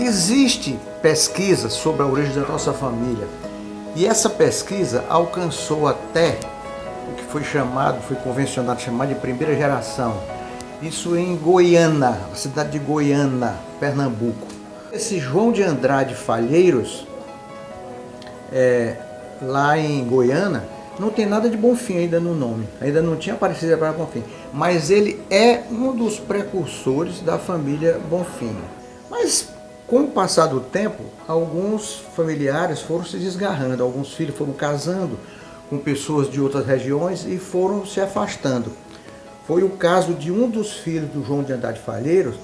Existe pesquisa sobre a origem da nossa família e essa pesquisa alcançou até o que foi convencionado chamar de primeira geração. Isso em Goiânia, a cidade de Goiânia, Pernambuco. Esse João de Andrade Falheiros, lá em Goiânia, não tem nada de Bonfim ainda no nome, ainda não tinha aparecido para Bonfim, mas ele é um dos precursores da família Bonfim. Mas com o passar do tempo, alguns familiares foram se desgarrando, alguns filhos foram casando com pessoas de outras regiões e foram se afastando. Foi o caso de um dos filhos do João de Andrade Falheiros,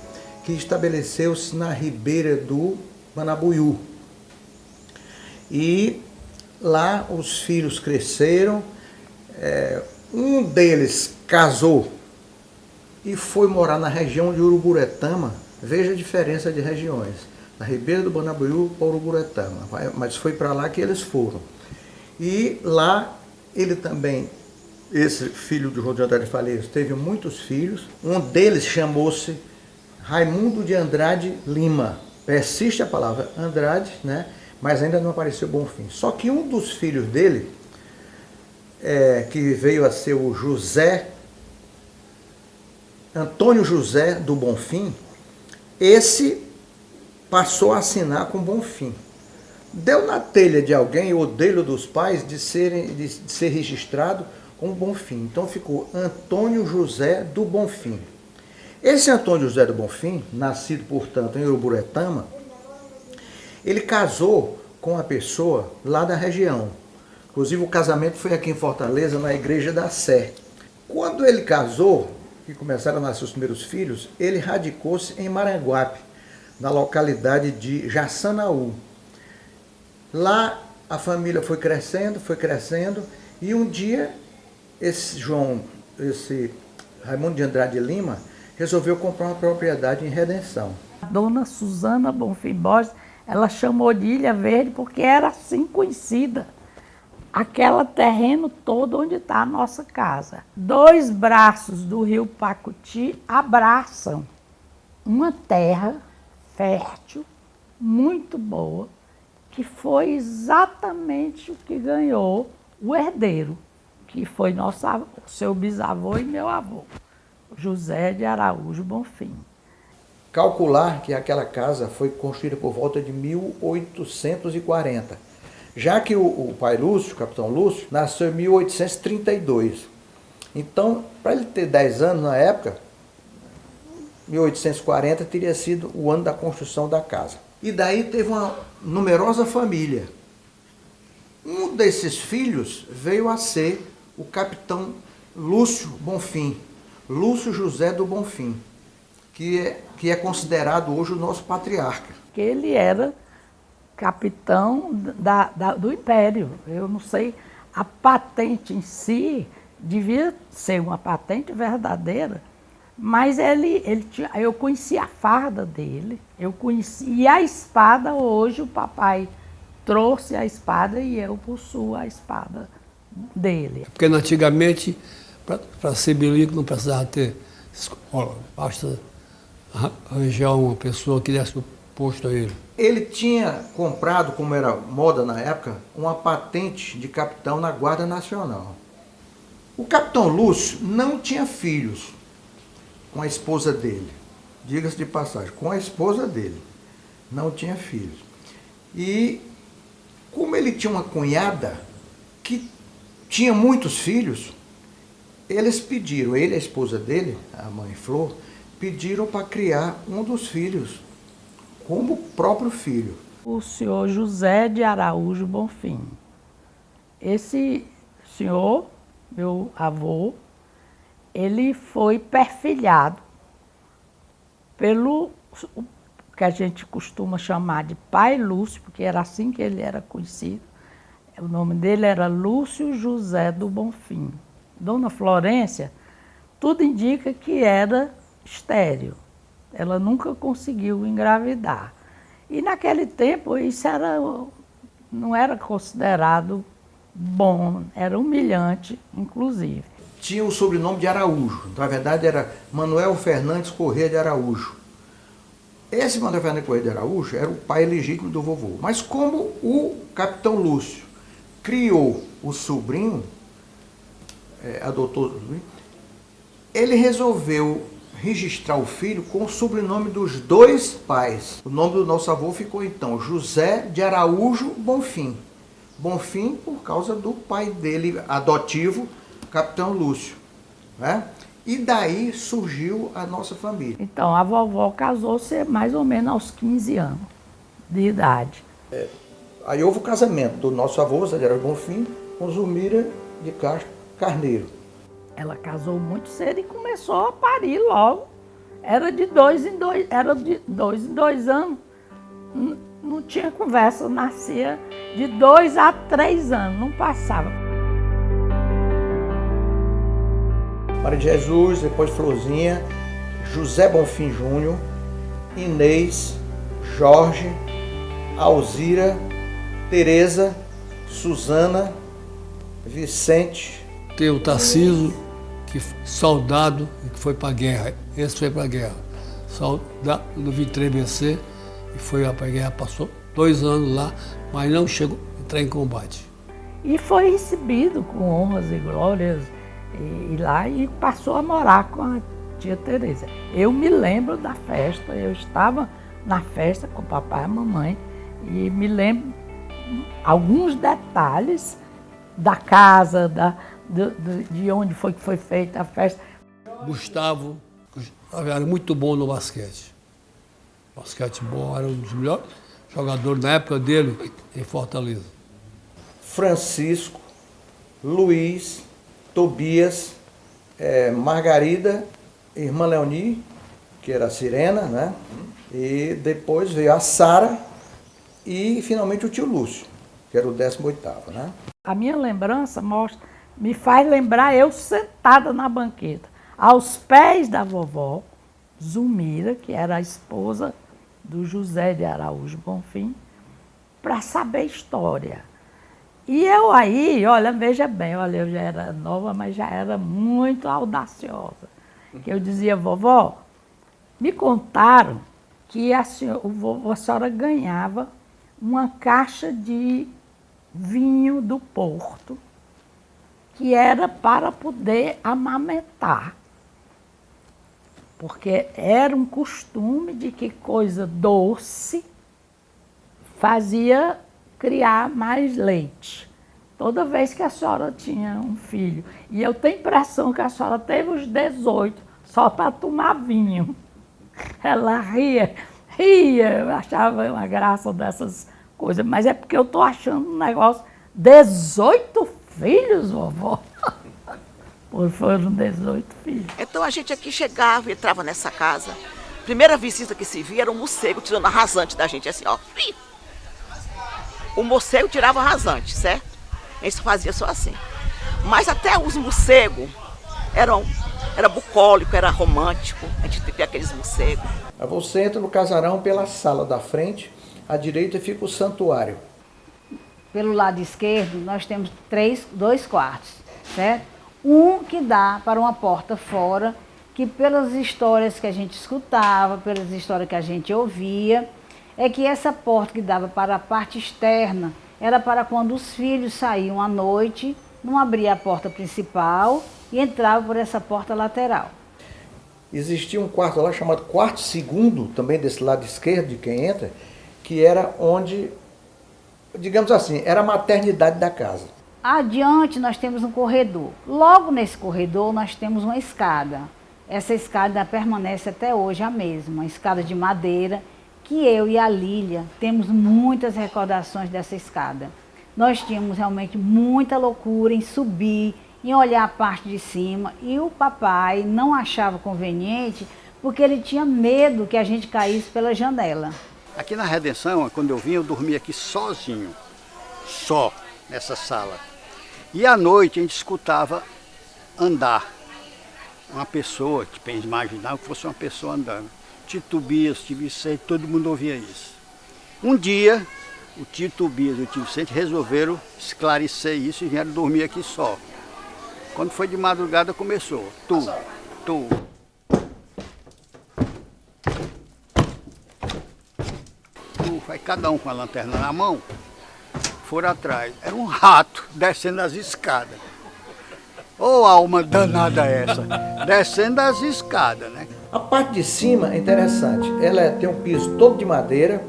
que estabeleceu-se na ribeira do Manabuiú. E lá os filhos cresceram, um deles casou e foi morar na região de Uruburetama. Veja a diferença de regiões. Na ribeira do Manabuiú para Uruburetama, mas foi para lá que eles foram. E lá ele também, esse filho do João de Andrade Falheiros, teve muitos filhos. Um deles chamou-se Raimundo de Andrade Lima. Persiste a palavra Andrade, né? Mas ainda não apareceu Bonfim. Só que um dos filhos dele, que veio a ser o Antônio José do Bonfim, esse passou a assinar com Bonfim. Deu na telha de alguém, ou dele ou dos pais, de ser registrado como Bonfim. Então ficou Antônio José do Bonfim. Esse Antônio José do Bonfim, nascido, portanto, em Uruburetama, ele casou com uma pessoa lá da região. Inclusive o casamento foi aqui em Fortaleza, na Igreja da Sé. Quando ele casou, e começaram a nascer os primeiros filhos, ele radicou-se em Maranguape, na localidade de Jaçanaú. Lá a família foi crescendo, e um dia esse Raimundo de Andrade Lima resolveu comprar uma propriedade em Redenção. A dona Susana Bonfim Borges, ela chamou de Ilha Verde porque era assim conhecida. Aquele terreno todo onde está a nossa casa. 2 braços do rio Pacuti abraçam uma terra fértil, muito boa, que foi exatamente o que ganhou o herdeiro, que foi seu bisavô e meu avô, José de Araújo Bonfim. Calcular que aquela casa foi construída por volta de 1840, já que o pai Lúcio, o capitão Lúcio, nasceu em 1832. Então, para ele ter 10 anos na época, 1840 teria sido o ano da construção da casa. E daí teve uma numerosa família. Um desses filhos veio a ser o capitão Lúcio Bonfim, Lúcio José do Bonfim, que é considerado hoje o nosso patriarca. Ele era capitão do Império. Eu não sei, a patente em si devia ser uma patente verdadeira, mas eu conheci a farda dele, e a espada hoje, o papai trouxe a espada e eu possuo a espada dele. Porque antigamente, para ser bilico não precisava ter escola, basta arranjar uma pessoa que desse o posto a ele. Ele tinha comprado, como era moda na época, uma patente de capitão na Guarda Nacional. O capitão Lúcio não tinha filhos. com a esposa dele. Diga-se de passagem, com a esposa dele. Não tinha filhos. E como ele tinha uma cunhada que tinha muitos filhos, eles pediram, ele e a esposa dele, a mãe Flor, pediram para criar um dos filhos como o próprio filho. O senhor José de Araújo Bonfim. Esse senhor, meu avô, ele foi perfilhado pelo que a gente costuma chamar de Pai Lúcio, porque era assim que ele era conhecido. O nome dele era Lúcio José do Bonfim. Dona Florência, tudo indica que era estéril. Ela nunca conseguiu engravidar. E naquele tempo isso não era considerado bom, era humilhante, inclusive. Tinha o sobrenome de Araújo. Na verdade era Manuel Fernandes Corrêa de Araújo. Esse Manuel Fernandes Corrêa de Araújo era o pai legítimo do vovô. Mas como o capitão Lúcio criou o sobrinho, adotou, ele resolveu registrar o filho com o sobrenome dos dois pais. O nome do nosso avô ficou então José de Araújo Bonfim. Bonfim por causa do pai dele adotivo, capitão Lúcio, né? E daí surgiu a nossa família. Então, a vovó casou-se mais ou menos aos 15 anos de idade. Aí houve o casamento do nosso avô, Zé de Araújo Bonfim, com Zulmira de Castro Carneiro. Ela casou muito cedo e começou a parir logo. Era de 2 em 2 anos. Não tinha conversa, nascia de 2 a 3 anos, não passava. Maria de Jesus, depois Florzinha, José Bonfim Júnior, Inês, Jorge, Alzira, Tereza, Suzana, Vicente. Tem o Tarcísio, que soldado, que foi para a guerra. Esse foi para a guerra. Soldado do 23BC, e foi para a guerra, passou 2 anos lá, mas não chegou a entrar em combate. E foi recebido com honras e glórias e passou a morar com a tia Tereza. Eu me lembro da festa, eu estava na festa com o papai e a mamãe e me lembro alguns detalhes da casa, de onde foi que foi feita a festa. Gustavo era muito bom no basquete. Basquetebol, era um dos melhores jogadores na época dele em Fortaleza. Francisco, Luiz, Tobias, Margarida, irmã Leoni, que era a Sirena, né? E depois veio a Sara e finalmente o tio Lúcio, que era o 18º, né? A minha lembrança me faz lembrar eu sentada na banqueta, aos pés da vovó Zulmira, que era a esposa do José de Araújo Bonfim, para saber história. E eu aí, olha, veja bem, olha, eu já era nova, mas já era muito audaciosa. Que eu dizia, vovó, me contaram que a senhora ganhava uma caixa de vinho do Porto, que era para poder amamentar. Porque era um costume de que coisa doce fazia criar mais leite. Toda vez que a senhora tinha um filho. E eu tenho a impressão que a senhora teve os 18 só para tomar vinho. Ela ria, eu achava uma graça dessas coisas. Mas é porque eu estou achando um negócio, 18 filhos, vovó? Pois foram 18 filhos. Então a gente aqui chegava e entrava nessa casa. Primeira visita que se via era um morcego tirando a rasante da gente, assim, ó. O morcego tirava a rasante, certo? A gente fazia só assim. Mas até os morcegos era bucólico, era romântico. A gente tinha aqueles morcegos. Você entra no casarão pela sala da frente, à direita fica o santuário. Pelo lado esquerdo, nós temos 2 quartos, certo? Um que dá para uma porta fora, que pelas histórias que a gente escutava, pelas histórias que a gente ouvia, é que essa porta que dava para a parte externa era para quando os filhos saíam à noite, não abria a porta principal e entrava por essa porta lateral. existia um quarto lá chamado quarto segundo, também desse lado esquerdo de quem entra, que era onde, digamos assim, era a maternidade da casa. Adiante nós temos um corredor. Logo nesse corredor nós temos uma escada. Essa escada permanece até hoje a mesma, uma escada de madeira, que eu e a Lília temos muitas recordações dessa escada. Nós tínhamos realmente muita loucura em subir, em olhar a parte de cima, e o papai não achava conveniente porque ele tinha medo que a gente caísse pela janela. Aqui na Redenção, quando eu vim, eu dormia aqui sozinho, só nessa sala. E à noite a gente escutava andar uma pessoa, tipo, imaginava que fosse uma pessoa andando. Titubias, Tio Vicente, todo mundo ouvia isso. Um dia, o Tito Bias e o Tio Vicente resolveram esclarecer isso e vieram dormir aqui só. Quando foi de madrugada começou, tu. Vai cada um com a lanterna na mão, foram atrás. Era um rato descendo as escadas. Ô alma danada essa, descendo as escadas, né? A parte de cima é interessante, ela tem um piso todo de madeira,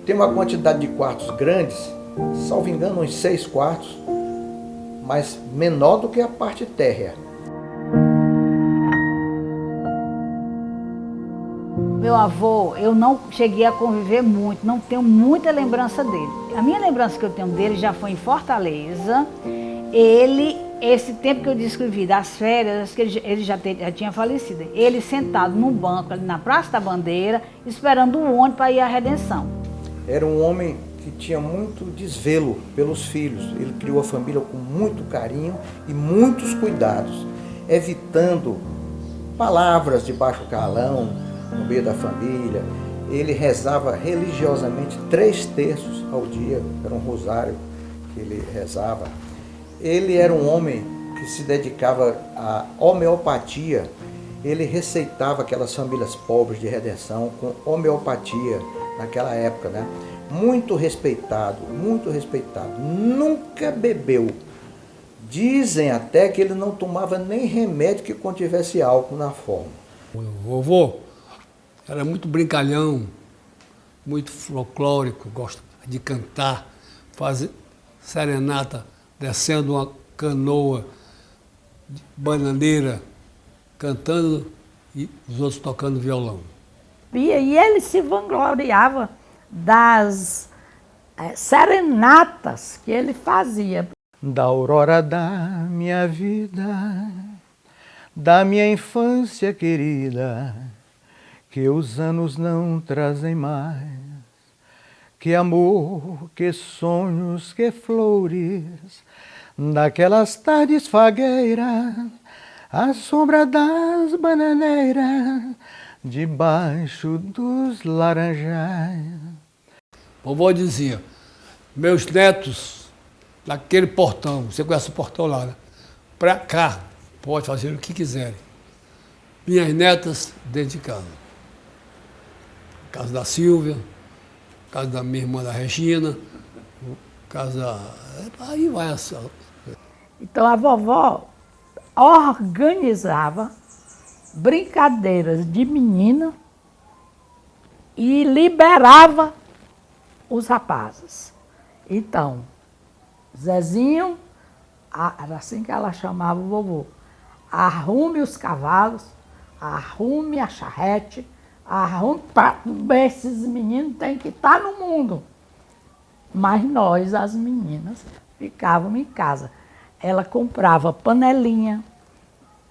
tem uma quantidade de quartos grandes, salvo engano uns 6 quartos, mas menor do que a parte térrea. Meu avô, eu não cheguei a conviver muito, não tenho muita lembrança dele. A minha lembrança que eu tenho dele já foi em Fortaleza. Esse tempo que eu descrevi das férias, que ele já tinha falecido. Ele sentado num banco ali na Praça da Bandeira, esperando o ônibus para ir à Redenção. Era um homem que tinha muito desvelo pelos filhos. Ele criou a família com muito carinho e muitos cuidados, evitando palavras de baixo calão no meio da família. Ele rezava religiosamente 3 terços ao dia, era um rosário que ele rezava. Ele era um homem que se dedicava à homeopatia. Ele receitava aquelas famílias pobres de Redenção com homeopatia naquela época, né? Muito respeitado, muito respeitado. Nunca bebeu. Dizem até que ele não tomava nem remédio que contivesse álcool na forma. O vovô era muito brincalhão, muito folclórico, gosta de cantar, fazer serenata, descendo uma canoa de bananeira, cantando e os outros tocando violão. E ele se vangloriava das serenatas que ele fazia. Da aurora da minha vida, da minha infância querida, que os anos não trazem mais, que amor, que sonhos, que flores, daquelas tardes fagueiras, à sombra das bananeiras, debaixo dos laranjais. Vovó dizia, meus netos, naquele portão, você conhece o portão lá, né? Pra cá, pode fazer o que quiserem. Minhas netas dentro de casa. Casa da Silvia, casa da minha irmã da Regina, casa... Aí vai essa. Então a vovó organizava brincadeiras de menina e liberava os rapazes. Então, Zezinho, era assim que ela chamava o vovô, arrume os cavalos, arrume a charrete, arrume, esses meninos têm que estar no mundo. Mas nós, as meninas, ficávamos em casa. Ela comprava panelinha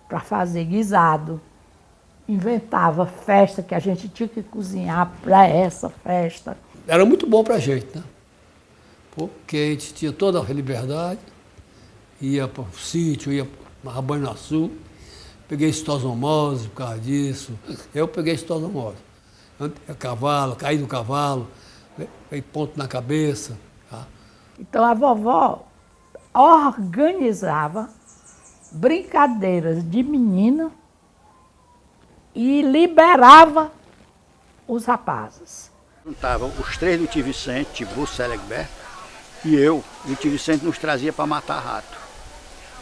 para fazer guisado, inventava festa que a gente tinha que cozinhar para essa festa. Era muito bom para a gente, né? Porque a gente tinha toda a liberdade, ia para o sítio, ia para Banhaçu, peguei citosomose por causa disso. Eu peguei citosomose. Cavalo, caí do cavalo, veio ponto na cabeça. Tá? Então a vovó organizava brincadeiras de menina e liberava os rapazes. Juntavam os 3 do Tio Vicente, Tibu, Célia Egberto, e eu. E o Tio Vicente nos trazia para matar rato.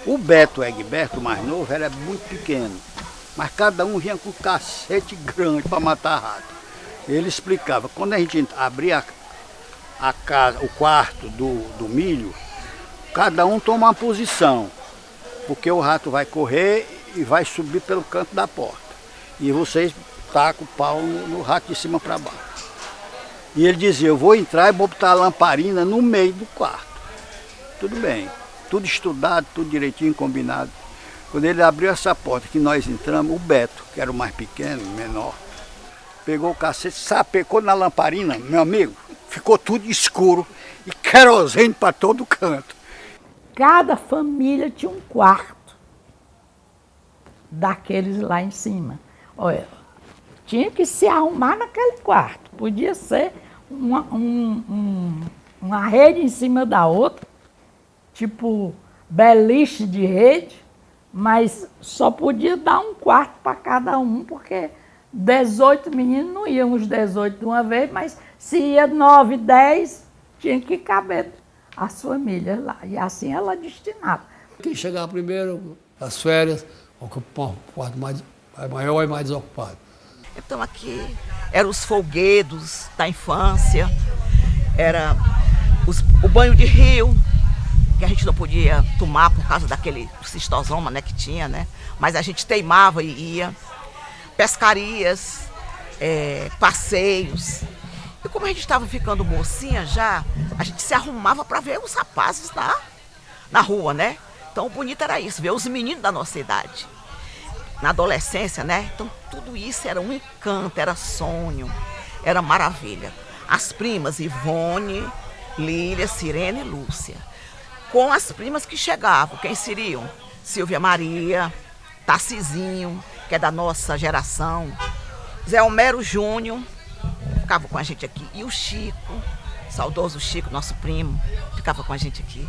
O Beto Egberto, o mais novo, era muito pequeno. mas cada um vinha com um cacete grande para matar rato. Ele explicava, quando a gente abria a casa, o quarto do milho, cada um toma uma posição, porque o rato vai correr e vai subir pelo canto da porta. E vocês tacam o pau no rato de cima para baixo. E ele dizia, eu vou entrar e vou botar a lamparina no meio do quarto. Tudo bem, tudo estudado, tudo direitinho, combinado. Quando ele abriu essa porta que nós entramos, o Beto, que era o mais pequeno, menor, pegou o cacete, sapecou na lamparina, meu amigo, ficou tudo escuro e querosene para todo canto. Cada família tinha um quarto daqueles lá em cima. Olha, tinha que se arrumar naquele quarto. Podia ser uma rede em cima da outra, tipo beliche de rede, mas só podia dar um quarto para cada um, porque 18 meninos não iam os 18 de uma vez, mas se ia 9, 10, tinha que caber as famílias lá. E assim ela destinava. Quem chegava primeiro, as férias, ocupava um quarto maior e mais desocupado. Então aqui eram os folguedos da infância, era o banho de rio, que a gente não podia tomar por causa daquele cistosoma, né, que tinha, né? Mas a gente teimava e ia. Pescarias, passeios. E como a gente estava ficando mocinha já, a gente se arrumava para ver os rapazes na rua, né? Então o bonito era isso, ver os meninos da nossa idade. Na adolescência, né? Então tudo isso era um encanto, era sonho, era maravilha. As primas Ivone, Lília, Sirene e Lúcia. Com as primas que chegavam, quem seriam? Silvia Maria, Tarcisinho, que é da nossa geração, Zé Homero Júnior, ficava com a gente aqui, e o Chico, saudoso Chico, nosso primo, ficava com a gente aqui.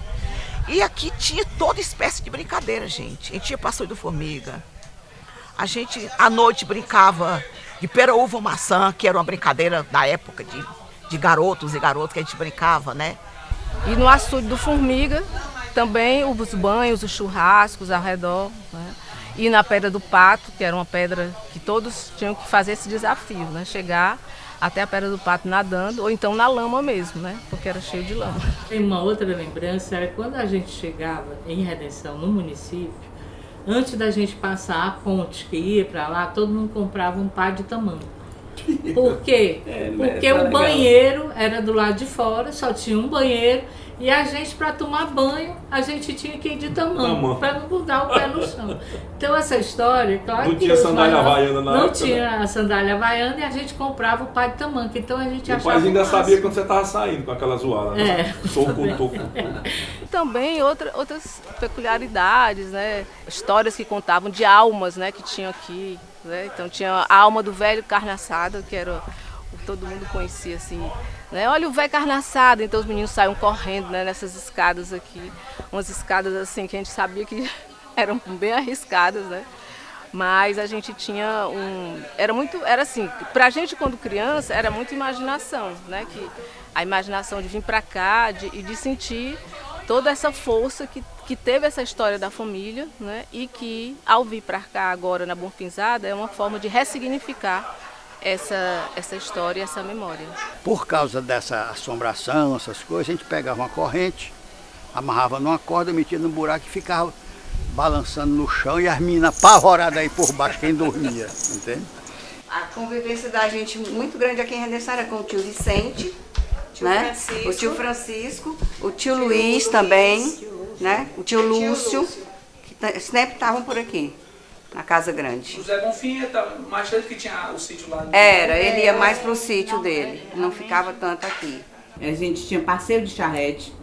E aqui tinha toda espécie de brincadeira, gente. A gente tinha passeio do formiga. A gente, à noite, brincava de pera, uva, maçã, que era uma brincadeira da época de garotos e garotas que a gente brincava, né? E no açude do formiga, também os banhos, os churrascos ao redor, né? E na Pedra do Pato, que era uma pedra que todos tinham que fazer esse desafio, né? Chegar até a Pedra do Pato nadando, ou então na lama mesmo, né? Porque era cheio de lama. Tem uma outra lembrança, era quando a gente chegava em Redenção, no município, antes da gente passar a ponte que ia para lá, todo mundo comprava um par de tamanco. Por quê? Porque o banheiro era do lado de fora, só tinha um banheiro, e a gente, para tomar banho, a gente tinha que ir de tamanco, para não mudar o pé no chão. Então essa história, claro não tinha sandália havaiana na época. Não tinha a sandália havaiana e a gente comprava o par de tamanco. Então a gente achava. O pai ainda sabia quando você estava saindo com aquela zoada, né? Toco. Também outras peculiaridades, né? Histórias que contavam de almas, né, que tinham aqui, né? Então tinha a alma do velho carne assada, que era todo mundo conhecia assim, né? Olha o velho carne assada, então os meninos saíam correndo, né, nessas escadas aqui, umas escadas assim que a gente sabia que eram bem arriscadas, né? Mas a gente tinha era assim, pra gente quando criança era muita imaginação, né? Que a imaginação de vir pra cá e de sentir toda essa força que teve essa história da família, né? E que ao vir para cá agora na Bonfinzada é uma forma de ressignificar essa história e essa memória. Por causa dessa assombração, essas coisas, a gente pegava uma corrente, amarrava numa corda, metia no buraco e ficava balançando no chão e as meninas apavoradas aí por baixo, quem dormia, entende? A convivência da gente muito grande aqui em Redenção era com o tio Vicente, né? O tio Francisco, o tio Luiz também, né? O tio Lúcio, que sempre estavam por aqui, na Casa Grande. O Zé Bonfim mais cedo que tinha o sítio lá. Ele ia mais pro sítio dele, não ficava tanto aqui. A gente tinha passeio de charrete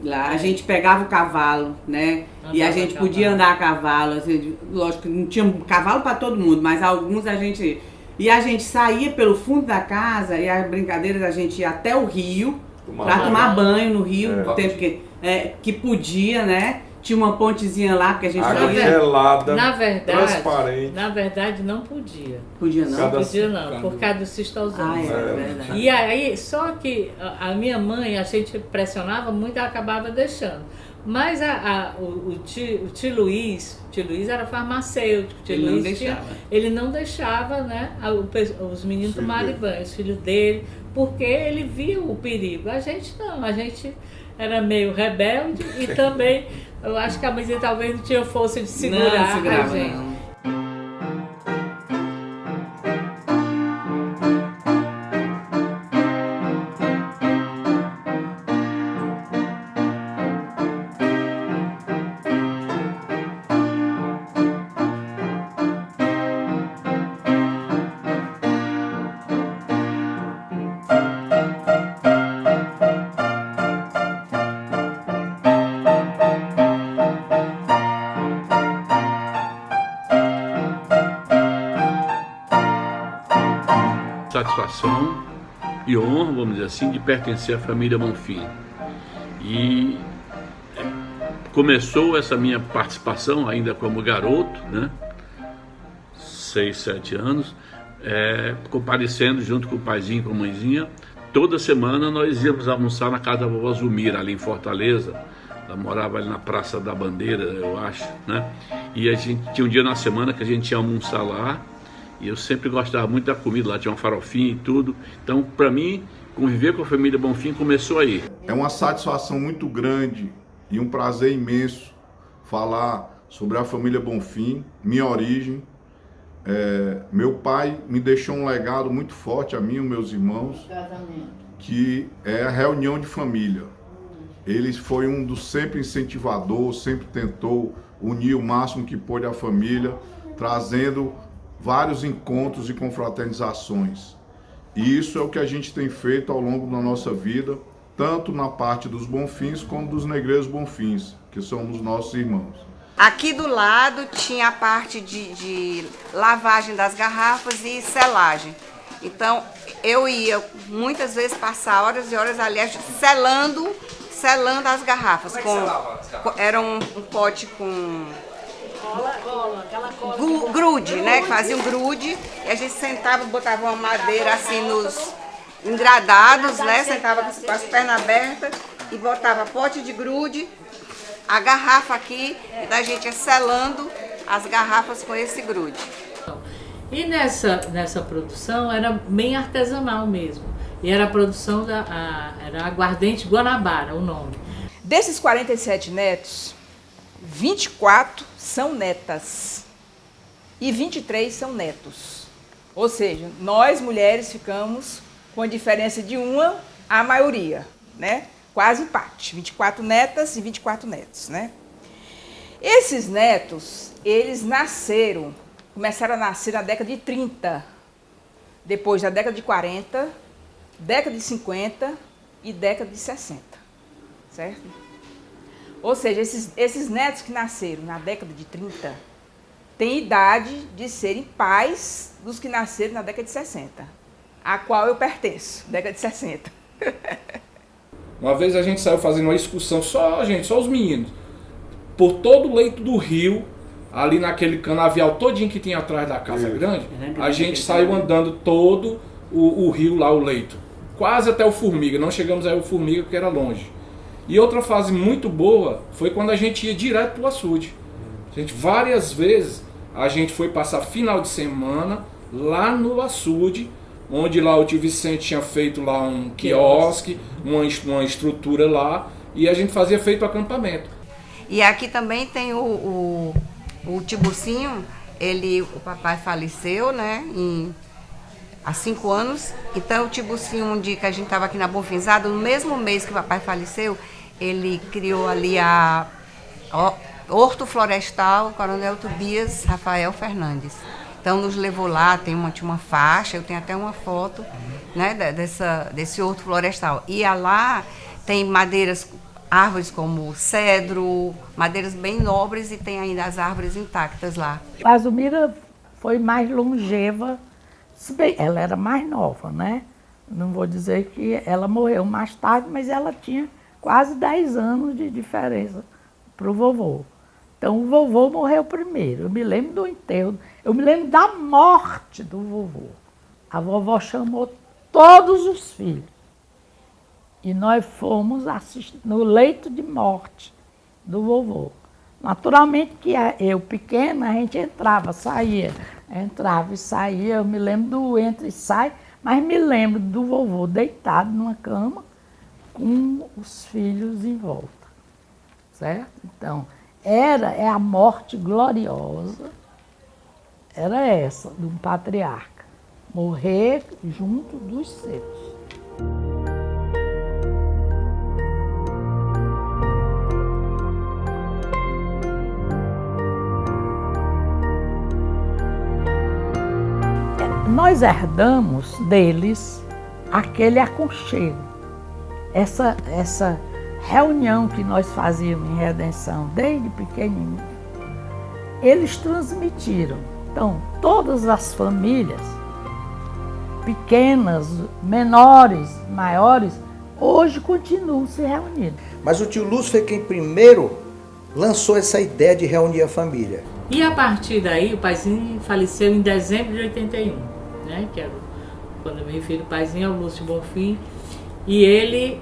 lá, a gente pegava o cavalo, né? E a gente podia andar a cavalo, assim, lógico que não tinha cavalo para todo mundo, mas alguns a gente... E a gente saía pelo fundo da casa e as brincadeiras a gente ia até o rio para tomar banho no rio, no tempo que podia, né? Tinha uma pontezinha lá que a gente água gelada, transparente. Na verdade não podia. Podia não? Podia não, por causa do cistosoma. Verdade. E aí, só que a minha mãe, a gente pressionava muito e acabava deixando. Mas o tio Luiz era farmacêutico. Ele não deixava, né, os meninos tomarem banho, os filhos dele, porque ele via o perigo. A gente não, a gente era meio rebelde e também, eu acho que a mãe talvez não tinha força de segurar a gente. Não. Satisfação e honra, vamos dizer assim, de pertencer à família Bonfim. E começou essa minha participação ainda como garoto, né? 6, 7 anos, comparecendo junto com o paizinho e com a mãezinha. Toda semana nós íamos almoçar na casa da vovó Zumira, ali em Fortaleza. Ela morava ali na Praça da Bandeira, eu acho, né? E a gente tinha um dia na semana que a gente ia almoçar lá. E eu sempre gostava muito da comida, lá tinha uma farofinha e tudo. Então, para mim, conviver com a família Bonfim começou aí. É uma satisfação muito grande e um prazer imenso falar sobre a família Bonfim, minha origem. Meu pai me deixou um legado muito forte, a mim e meus irmãos, que é a reunião de família. Ele foi um dos sempre incentivadores, sempre tentou unir o máximo que pôde a família, trazendo vários encontros e confraternizações. E isso é o que a gente tem feito ao longo da nossa vida, tanto na parte dos Bonfins como dos Negreiros Bonfins, que somos nossos irmãos. Aqui do lado tinha a parte de lavagem das garrafas e selagem. Então eu ia muitas vezes passar horas e horas ali selando as garrafas. Era um pote com grude, né? Que fazia um grude e a gente sentava, botava uma madeira assim nos engradados, né? Sentava com as pernas abertas e botava pote de grude, a garrafa aqui e da gente ia selando as garrafas com esse grude. E nessa produção era bem artesanal mesmo. E era a produção era Aguardente Guanabara, o nome. Desses 47 netos, 24 são netas e 23 são netos. Ou seja, nós mulheres ficamos com a diferença de uma à maioria, né? Quase empate, 24 netas e 24 netos, né? Esses netos, eles começaram a nascer na década de 30, depois da década de 40, década de 50 e década de 60, certo? Ou seja, esses netos que nasceram na década de 30 têm idade de serem pais dos que nasceram na década de 60, a qual eu pertenço, década de 60. Uma vez a gente saiu fazendo uma excursão, só os meninos, por todo o leito do rio, ali naquele canavial todinho que tinha atrás da Casa Grande, a gente saiu andando todo o rio lá, o leito, quase até o Formiga, não chegamos aí ao Formiga porque era longe. E outra fase muito boa foi quando a gente ia direto para o açude. Várias vezes a gente foi passar final de semana lá no açude, onde lá o tio Vicente tinha feito lá um quiosque, uma estrutura lá, e a gente fazia feito acampamento. E aqui também tem o Tiburcinho, o papai faleceu, né, há 5 anos, então o Tiburcinho, um dia que a gente estava aqui na Bonfinzada, no mesmo mês que o papai faleceu, ele criou ali a Horto Florestal Coronel Tobias Rafael Fernandes. Então nos levou lá, tinha uma faixa, eu tenho até uma foto, né, desse horto florestal. E lá tem árvores como cedro, madeiras bem nobres e tem ainda as árvores intactas lá. A Zumira foi mais longeva, se bem, ela era mais nova, né? Não vou dizer que ela morreu mais tarde, mas ela tinha quase 10 anos de diferença para o vovô. Então o vovô morreu primeiro, eu me lembro do enterro, eu me lembro da morte do vovô. A vovó chamou todos os filhos e nós fomos assistir no leito de morte do vovô. Naturalmente que eu pequena, a gente entrava, saía, entrava e saía. Eu me lembro do entra e sai, mas me lembro do vovô deitado numa cama com os filhos em volta, certo? Então, é a morte gloriosa, era essa, de um patriarca, morrer junto dos seus. Nós herdamos deles aquele aconchego, essa reunião que nós fazíamos em Redenção desde pequenininho, eles transmitiram. Então, todas as famílias, pequenas, menores, maiores, hoje continuam se reunindo. Mas o tio Lúcio foi quem primeiro lançou essa ideia de reunir a família. E a partir daí, o paizinho faleceu em dezembro de 81, né? Que era, quando eu me refiro ao paizinho, ao Lúcio Bonfim. E ele,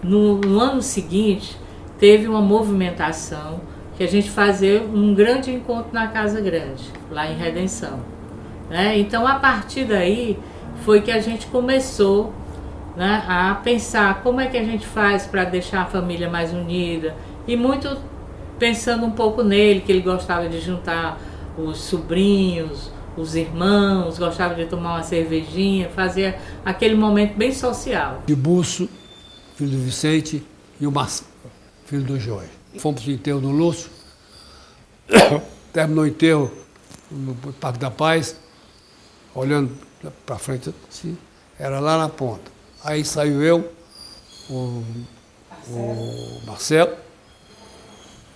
no ano seguinte, teve uma movimentação que a gente fazia um grande encontro na Casa Grande, lá em Redenção, né? Então, a partir daí, foi que a gente começou, né, a pensar como é que a gente faz para deixar a família mais unida. E muito pensando um pouco nele, que ele gostava de juntar os sobrinhos, os irmãos, gostava de tomar uma cervejinha, fazer aquele momento bem social. De Buço, filho do Vicente, e o Marcelo, filho do Jorge. Fomos para o enterro do Lúcio, terminou o enterro no Parque da Paz, olhando para frente, assim, era lá na ponta. Aí saiu eu, o Marcelo,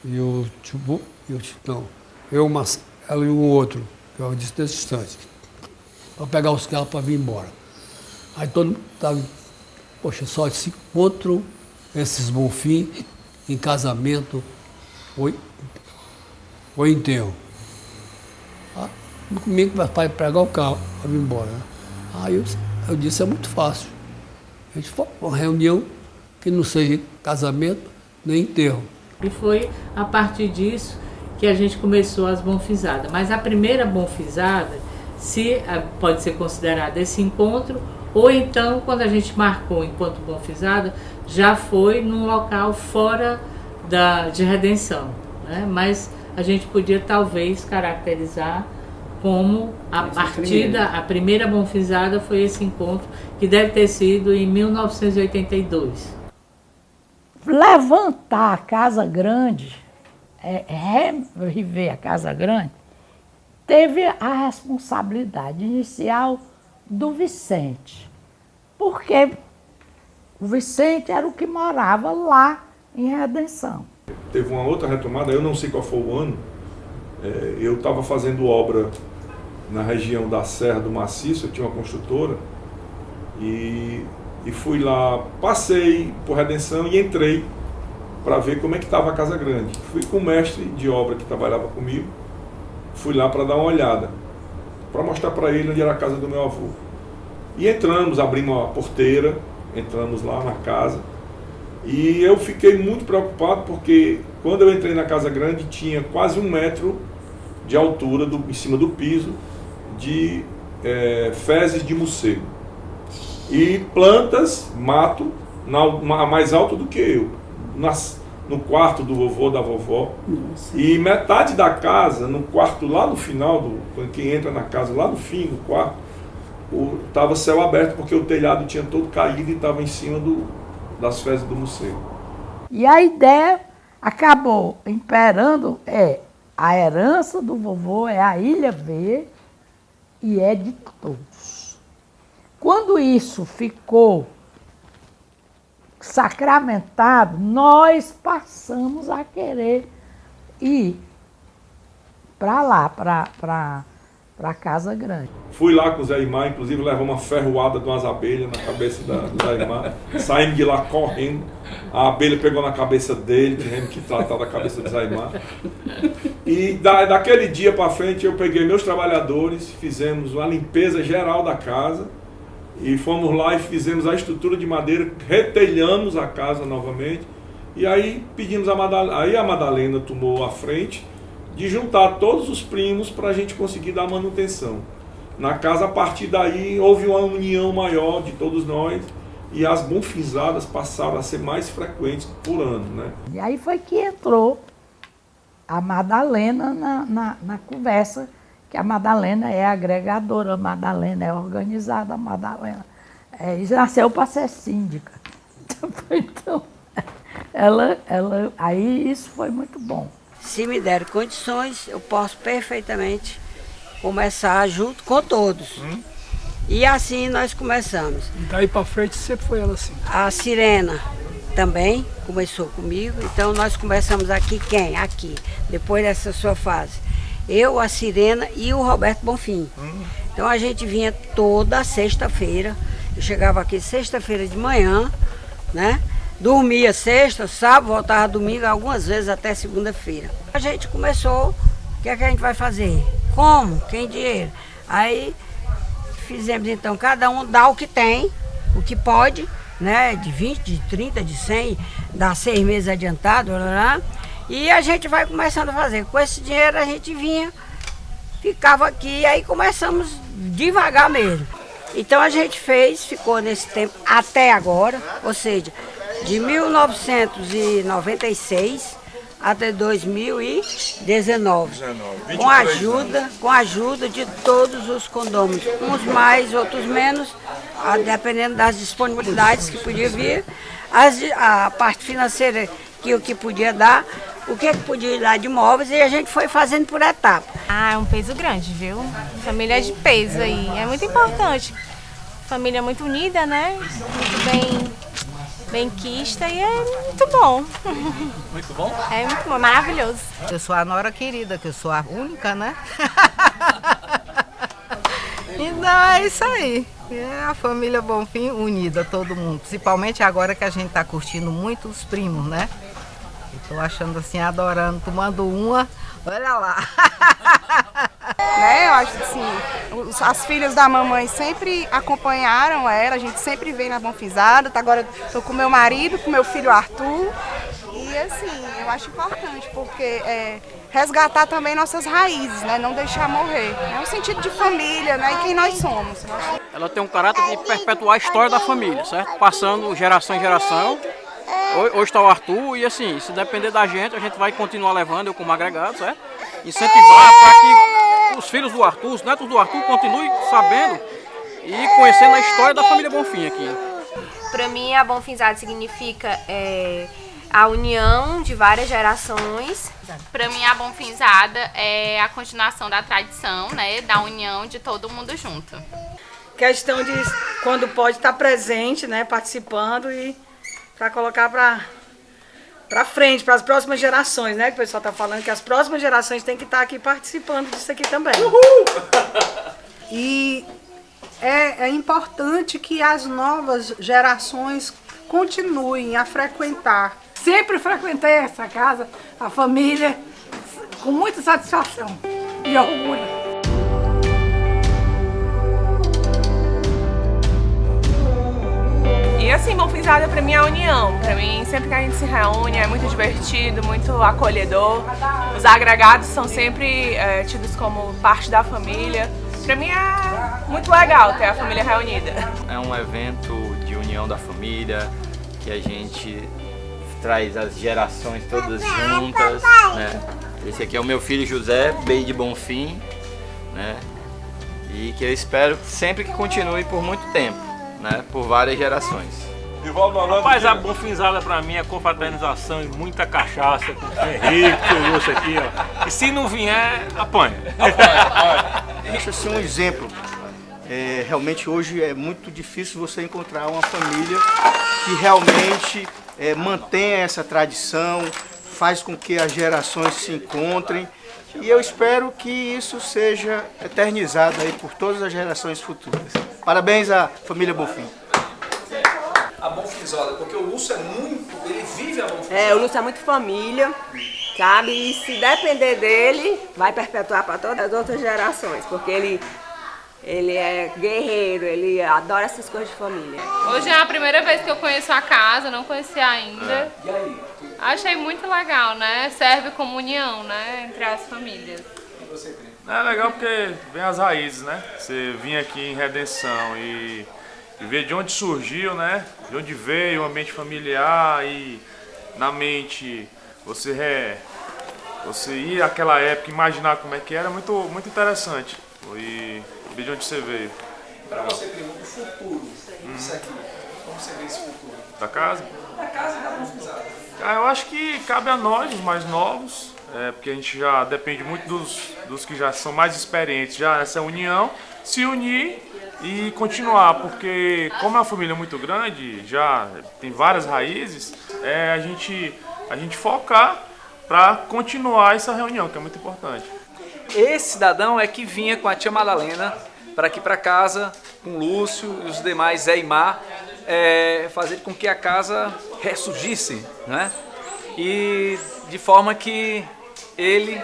e o Tibu, eu, o Marcelo e o outro, que eu disse desse instante, para pegar os carros para vir embora. Aí todo mundo estava, poxa, só se encontram esses Bonfim em casamento ou enterro. Comigo vai pegar o carro para vir embora. Né? Aí eu disse, é muito fácil. A gente foi uma reunião que não seja casamento nem enterro. E foi a partir disso que a gente começou as bonfizadas. Mas a primeira bonfizada pode ser considerada esse encontro, ou então, quando a gente marcou enquanto bonfizada, já foi num local fora de Redenção, né? Mas a gente podia talvez caracterizar como a primeira bonfizada foi esse encontro, que deve ter sido em 1982. Levantar a Casa Grande, reviver a Casa Grande, teve a responsabilidade inicial do Vicente, porque o Vicente era o que morava lá em Redenção. Teve uma outra retomada, eu não sei qual foi o ano, eu estava fazendo obra na região da Serra do Maciço, eu tinha uma construtora, e fui lá, passei por Redenção e entrei para ver como é que estava a Casa Grande. Fui com o mestre de obra que trabalhava comigo, fui lá para dar uma olhada, para mostrar para ele onde era a casa do meu avô. E entramos, abrimos a porteira, entramos lá na casa, e eu fiquei muito preocupado porque quando eu entrei na Casa Grande tinha quase 1 metro de altura em cima do piso de fezes de morcego. E plantas, mato, mais alto do que eu, no quarto do vovô, da vovó. Nossa. E metade da casa, no quarto lá no final, quando quem entra na casa lá no fim do quarto, estava céu aberto porque o telhado tinha todo caído e estava em cima das fezes do morcego. E a ideia acabou imperando, a herança do vovô é a Ilha Verde e é de todos. Quando isso ficou sacramentado, nós passamos a querer ir para lá, para a Casa Grande. Fui lá com o Zé Imar, inclusive levou uma ferroada de umas abelhas na cabeça do Zé Imar. Saímos de lá correndo, a abelha pegou na cabeça dele, tivemos que tratar da cabeça do Zé Imar. E daquele dia para frente eu peguei meus trabalhadores, fizemos uma limpeza geral da casa e fomos lá e fizemos a estrutura de madeira, retelhamos a casa novamente E aí pedimos a Madalena tomou a frente de juntar todos os primos para a gente conseguir dar manutenção. Na casa, a partir daí, houve uma união maior de todos nós e as bonfinzadas passaram a ser mais frequentes por ano, né? E aí foi que entrou a Madalena na conversa, que a Madalena é agregadora, a Madalena é organizada, a Madalena nasceu para ser síndica. Então, aí isso foi muito bom. Se me der condições, eu posso perfeitamente começar junto com todos. E assim nós começamos. E daí para frente sempre foi ela assim? A Sirena também começou comigo, então nós começamos aqui quem? Aqui, depois dessa sua fase. Eu, a Sirena e o Roberto Bonfim. Então a gente vinha toda sexta-feira, eu chegava aqui sexta-feira de manhã, né? Dormia sexta, sábado, voltava domingo, algumas vezes até segunda-feira. A gente começou, o que é que a gente vai fazer? Como? Quem dinheiro? Aí fizemos então, cada um dá o que tem, o que pode, né? De 20, de 30, de 100, dá 6 meses adiantado, e a gente vai começando a fazer. Com esse dinheiro a gente vinha, ficava aqui, aí começamos devagar mesmo. Então a gente ficou nesse tempo até agora, ou seja, de 1996 até 2019, com a ajuda de todos os condôminos, uns mais, outros menos, dependendo das disponibilidades que podia vir, a parte financeira que o que podia dar, o que podia dar de móveis, e a gente foi fazendo por etapa. É um peso grande, viu? Família é de peso aí, é muito importante. Família muito unida, né? Muito bem quista e é muito bom. Muito bom? É muito bom, maravilhoso. Eu sou a nora querida, que eu sou a única, né? Então é isso aí. É a família Bonfim unida, todo mundo. Principalmente agora que a gente tá curtindo muito os primos, né? Estou achando assim, adorando, tomando uma. Olha lá. Né, eu acho que assim, as filhas da mamãe sempre acompanharam ela, a gente sempre veio na Bonfinzada. Agora estou com meu marido, com meu filho Arthur. E assim, eu acho importante, porque resgatar também nossas raízes, né? Não deixar morrer. É um sentido de família, né? E quem nós somos. Ela tem um caráter de perpetuar a história da família, certo? Passando geração em geração. Hoje está o Arthur e assim, se depender da gente, a gente vai continuar levando, eu como agregado, certo? Incentivar para que os filhos do Arthur, os netos do Arthur continuem sabendo e conhecendo a história da família Bonfim aqui. Para mim, a Bonfinzada significa a união de várias gerações. Para mim, a Bonfinzada é a continuação da tradição, né, da união de todo mundo junto. Questão de, quando pode, estar presente, né, participando e para colocar para frente, para as próximas gerações, né? Que o pessoal está falando que as próximas gerações têm que estar aqui participando disso aqui também. Uhul! E é importante que as novas gerações continuem a frequentar. Sempre frequentei essa casa, a família, com muita satisfação e orgulho. E assim, Bonfinzada pra mim é a união. Pra mim, sempre que a gente se reúne, é muito divertido, muito acolhedor. Os agregados são sempre tidos como parte da família. Pra mim é muito legal ter a família reunida. É um evento de união da família, que a gente traz as gerações todas juntas, né? Esse aqui é o meu filho José, bem de Bonfim, né? E que eu espero sempre que continue por muito tempo, né? Por várias gerações. Rapaz, a Bonfinzada pra mim é confraternização e muita cachaça, com Henrique, isso aqui, ó. E se não vier, apanha. Deixa assim um exemplo. Realmente hoje é muito difícil você encontrar uma família que realmente mantenha essa tradição, faz com que as gerações se encontrem. E eu espero que isso seja eternizado aí por todas as gerações futuras. Parabéns à família Bonfim. A Bonfinzada, porque o Lúcio ele vive a Bonfinzada. O Lúcio é muito família, sabe? E se depender dele, vai perpetuar para todas as outras gerações, porque ele ele é guerreiro, ele adora essas coisas de família. Hoje é a primeira vez que eu conheço a casa, não conhecia ainda. E aí? Achei muito legal, né? Serve como união, né? Entre as famílias. E você, Primo? É legal porque vem as raízes, né? Você vir aqui em Redenção e ver de onde surgiu, né? De onde veio o ambiente familiar e na mente você ir àquela época, imaginar como é que era, muito, muito interessante. E ver de onde você veio. Para você, Primo, o futuro disso aqui, como você vê esse futuro? Da casa? Da casa e da Bonfizada. Eu acho que cabe a nós, os mais novos, porque a gente já depende muito dos que já são mais experientes já nessa união, se unir e continuar, porque como é uma família muito grande, já tem várias raízes, a gente focar para continuar essa reunião, que é muito importante. Esse cidadão é que vinha com a tia Madalena para aqui para casa, com o Lúcio e os demais, Zé e Mar, fazer com que a casa ressurgisse, né? E de forma que ele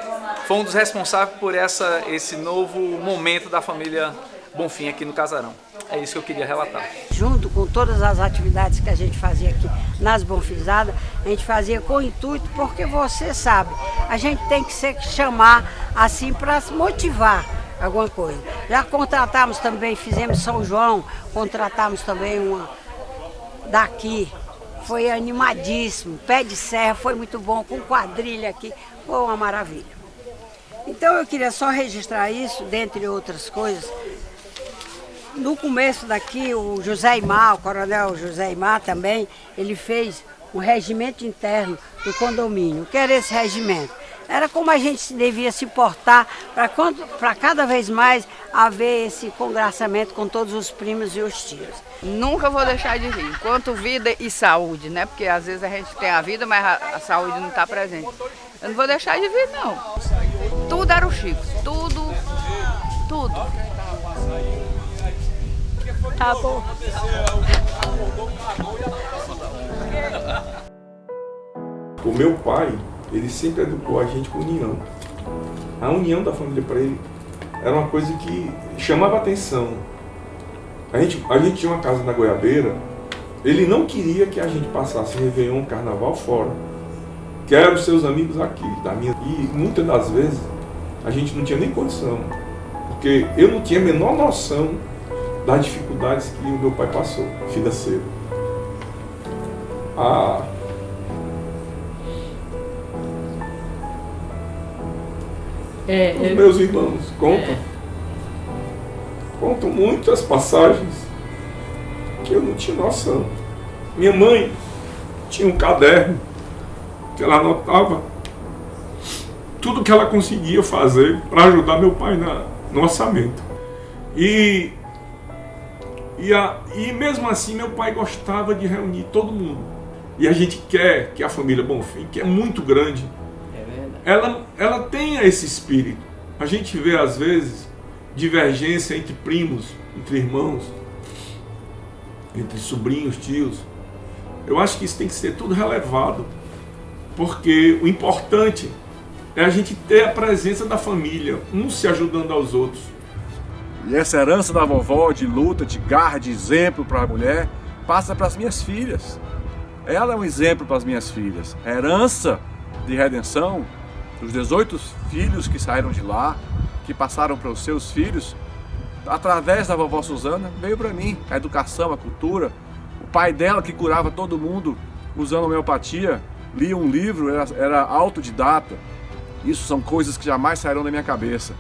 foi um dos responsáveis por esse novo momento da família Bonfim aqui no Casarão. É isso que eu queria relatar. Junto com todas as atividades que a gente fazia aqui nas Bonfizadas, a gente fazia com o intuito, porque você sabe, a gente tem que se chamar assim para se motivar alguma coisa. Já contratamos também, fizemos São João, contratamos também uma daqui, foi animadíssimo, pé de serra, foi muito bom, com quadrilha aqui, foi uma maravilha. Então eu queria só registrar isso, dentre outras coisas. No começo daqui, o José Imar, o coronel José Imar também, ele fez um regimento interno do condomínio. O que era esse regimento? Era como a gente devia se portar para cada vez mais haver esse congraçamento com todos os primos e os tios. Nunca vou deixar de vir, enquanto vida e saúde, né? Porque às vezes a gente tem a vida, mas a saúde não está presente. Eu não vou deixar de vir, não. Tudo era o Chico, tudo. Tá bom. O meu pai, ele sempre educou a gente com união. A união da família para ele era uma coisa que chamava atenção. A gente tinha uma casa na Goiabeira, ele não queria que a gente passasse Réveillon, Carnaval fora. Quero seus amigos aqui, E muitas das vezes a gente não tinha nem condição, porque eu não tinha a menor noção das dificuldades que o meu pai passou, financeiro. Os meus irmãos contam muitas passagens que eu não tinha noção. Minha mãe tinha um caderno que ela anotava tudo que ela conseguia fazer para ajudar meu pai no orçamento. E mesmo assim meu pai gostava de reunir todo mundo. E a gente quer que a família Bonfim, que é muito grande, ela tenha esse espírito. A gente vê às vezes divergência entre primos, entre irmãos, entre sobrinhos, tios. Eu acho que isso tem que ser tudo relevado, porque o importante é a gente ter a presença da família, uns se ajudando aos outros. E essa herança da vovó de luta, de garra, de exemplo para a mulher, passa para as minhas filhas. Ela é um exemplo para as minhas filhas. A herança de Redenção, os 18 filhos que saíram de lá, que passaram para os seus filhos, através da vovó Suzana, veio para mim. A educação, a cultura. O pai dela, que curava todo mundo usando homeopatia, lia um livro, era autodidata. Isso são coisas que jamais sairão da minha cabeça.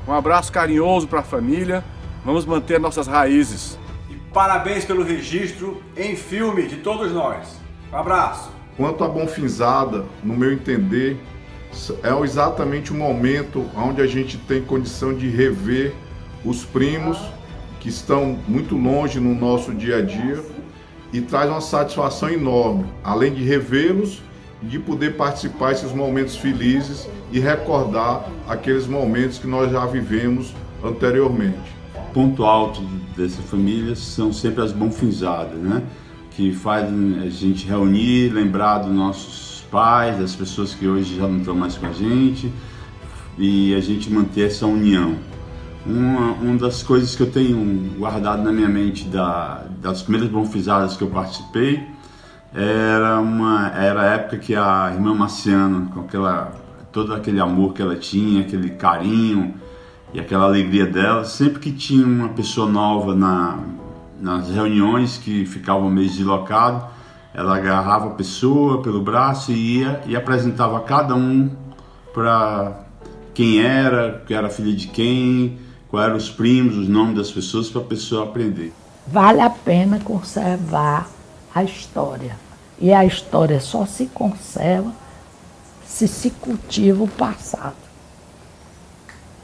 Um abraço carinhoso para a família. Vamos manter nossas raízes. E parabéns pelo registro em filme de todos nós. Um abraço. Quanto à Bonfinzada, no meu entender, é exatamente o momento onde a gente tem condição de rever os primos que estão muito longe no nosso dia a dia e traz uma satisfação enorme, além de revê-los, de poder participar desses momentos felizes e recordar aqueles momentos que nós já vivemos anteriormente. O ponto alto dessa família são sempre as Bonfinzadas, né? Que fazem a gente reunir, lembrar dos nossos pais, das pessoas que hoje já não estão mais com a gente, e a gente manter essa união. Uma das coisas que eu tenho guardado na minha mente das primeiras bonfizadas que eu participei era a época que a irmã Marciana, com todo aquele amor que ela tinha, aquele carinho e aquela alegria dela, sempre que tinha uma pessoa nova nas reuniões que ficavam meio deslocado, ela agarrava a pessoa pelo braço e ia e apresentava cada um para quem era filha de quem, quais eram os primos, os nomes das pessoas, para a pessoa aprender. Vale a pena conservar a história. E a história só se conserva se cultiva o passado.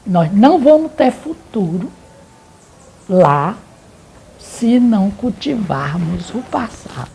Nós não vamos ter futuro lá se não cultivarmos o passado.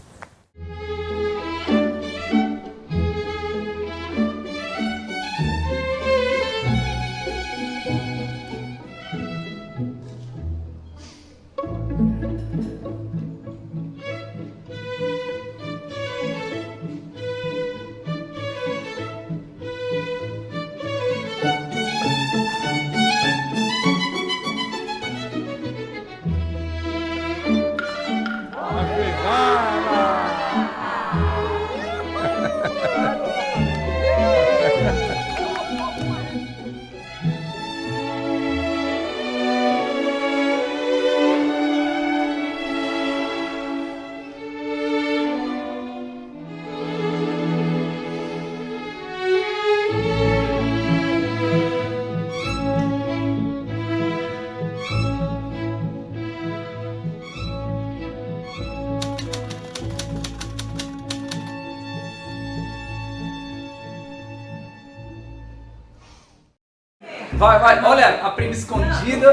Vai, olha, a prima escondida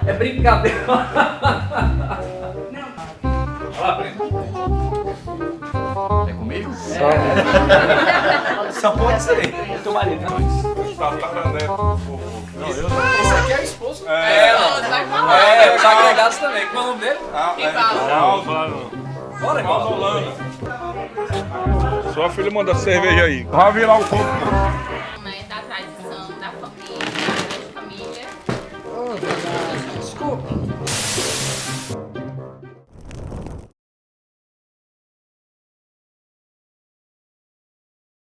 é brincadeira. Olha lá, prima. É comigo? Só pode ser. É teu marido, não. Esse aqui é a esposa. Os agregados também. Como é o nome dele? Bora, Holanda. Só a filha manda cerveja aí. Vai virar o copo. Da tradição, da família, Desculpa.